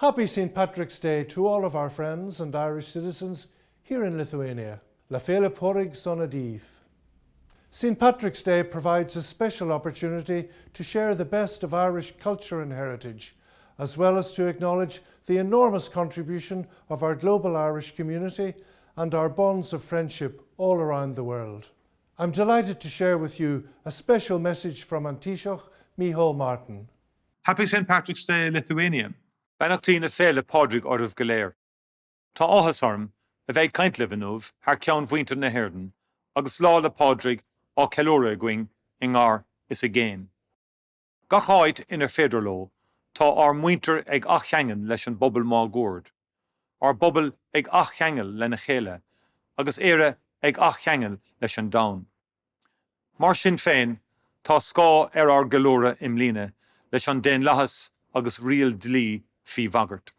Happy St. Patrick's Day to all of our friends and Irish citizens here in Lithuania. La Féile Pórig Sonadív. St. Patrick's Day provides a special opportunity to share the best of Irish culture and heritage, as well as to acknowledge the enormous contribution of our global Irish community and our bonds of friendship all around the world. I'm delighted to share with you a special message from an Taoiseach Micheál Martin. Happy St. Patrick's Day, Lithuania. Benachtaí na féile pádraig ormh go léir. Tá áthas orm a bheith caint lebanúh thar ceann bhuintir na hÉirden, agus lá le pádraig á ceiliúradh going I ngár is a géin. Gach áit inar féidir ló, tá ár muintir ag ach cheangan leis an bobal má gúrd. Ár bobal ag ach cheangal le na chéile, agus éire ag ach cheangal leis an domhan. Mar sin féin, tá scá ár geiliúradh imlíne leis an déan leathas agus rial dlí fi bhagart.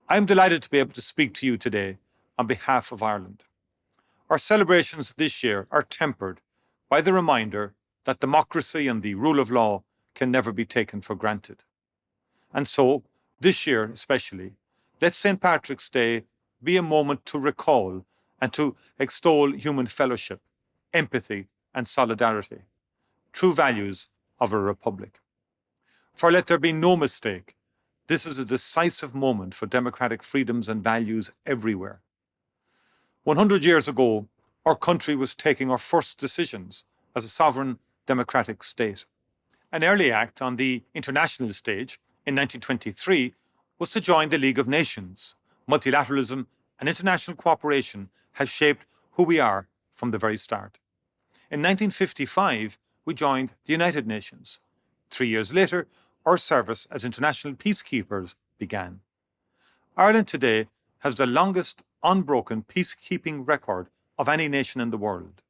I'm delighted to be able to speak to you today on behalf of Ireland. Our celebrations this year are tempered by the reminder that democracy and the rule of law can never be taken for granted. And so, this year especially, let St. Patrick's Day be a moment to recall and to extol human fellowship, empathy and solidarity, true values of a republic. For let there be no mistake, this is a decisive moment for democratic freedoms and values everywhere. 100 years ago, our country was taking our first decisions as a sovereign democratic state. An early act on the international stage in 1923 was to join the League of Nations. Multilateralism and international cooperation has shaped who we are from the very start. In 1955, we joined the United Nations. 3 years later, our service as international peacekeepers began. Ireland today has the longest unbroken peacekeeping record of any nation in the world.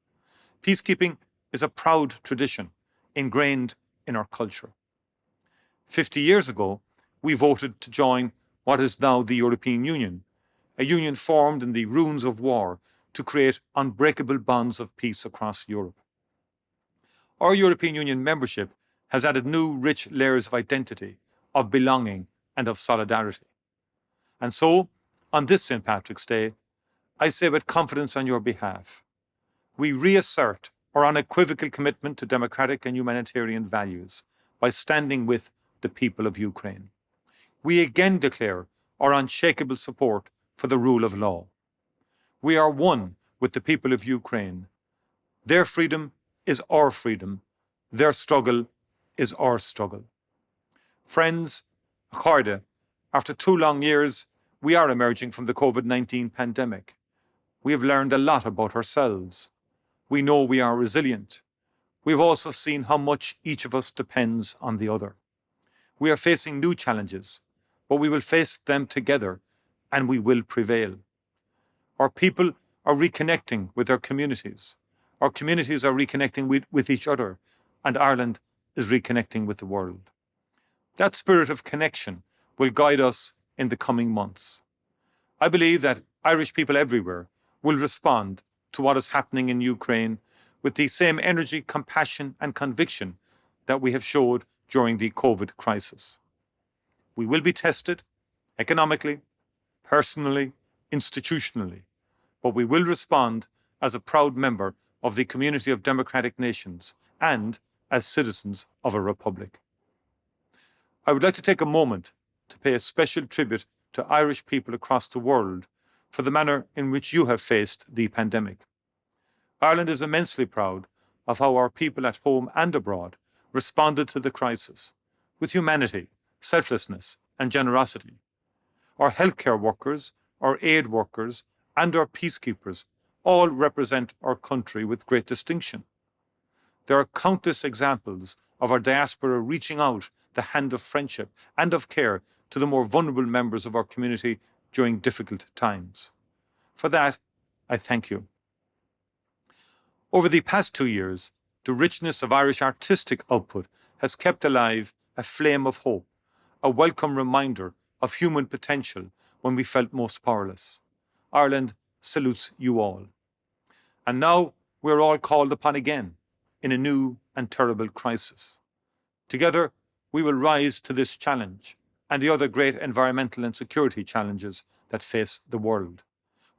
Peacekeeping is a proud tradition ingrained in our culture. 50 years ago, we voted to join what is now the European Union, a union formed in the ruins of war to create unbreakable bonds of peace across Europe. Our European Union membership has added new rich layers of identity, of belonging and of solidarity. And so, on this St. Patrick's Day, I say with confidence on your behalf, we reassert our unequivocal commitment to democratic and humanitarian values by standing with the people of Ukraine. We again declare our unshakable support for the rule of law. We are one with the people of Ukraine. Their freedom is our freedom. Their struggle is our struggle. Friends, Cháirde, after 2 long years, we are emerging from the COVID-19 pandemic. We have learned a lot about ourselves. We know we are resilient. We've also seen how much each of us depends on the other. We are facing new challenges, but we will face them together and we will prevail. Our people are reconnecting with their communities. Our communities are reconnecting with each other, and Ireland is reconnecting with the world. That spirit of connection will guide us in the coming months. I believe that Irish people everywhere will respond to what is happening in Ukraine with the same energy, compassion and conviction that we have showed during the COVID crisis. We will be tested economically, personally, institutionally, but we will respond as a proud member of the community of democratic nations and as citizens of a republic. I would like to take a moment to pay a special tribute to Irish people across the world for the manner in which you have faced the pandemic. Ireland is immensely proud of how our people at home and abroad responded to the crisis with humanity, selflessness and generosity. Our healthcare workers, our aid workers and our peacekeepers all represent our country with great distinction. There are countless examples of our diaspora reaching out the hand of friendship and of care to the more vulnerable members of our community during difficult times. For that, I thank you. Over the past 2 years, the richness of Irish artistic output has kept alive a flame of hope, a welcome reminder of human potential when we felt most powerless. Ireland salutes you all. And now we're all called upon again in a new and terrible crisis. Together, we will rise to this challenge and the other great environmental and security challenges that face the world.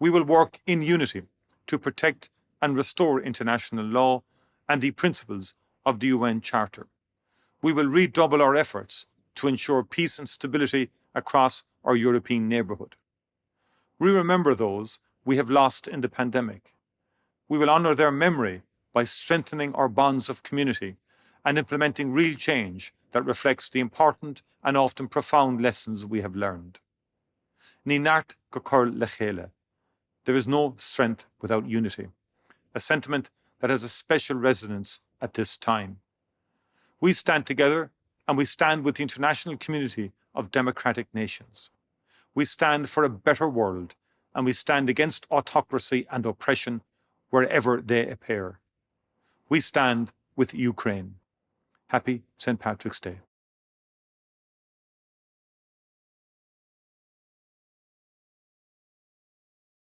We will work in unity to protect and restore international law and the principles of the UN Charter. We will redouble our efforts to ensure peace and stability across our European neighbourhood. We remember those we have lost in the pandemic. We will honour their memory by strengthening our bonds of community and implementing real change that reflects the important and often profound lessons we have learned. Ní neart go cur le chéile. There is no strength without unity, a sentiment that has a special resonance at this time. We stand together and we stand with the international community of democratic nations. We stand for a better world and we stand against autocracy and oppression wherever they appear. We stand with Ukraine. Happy St. Patrick's Day.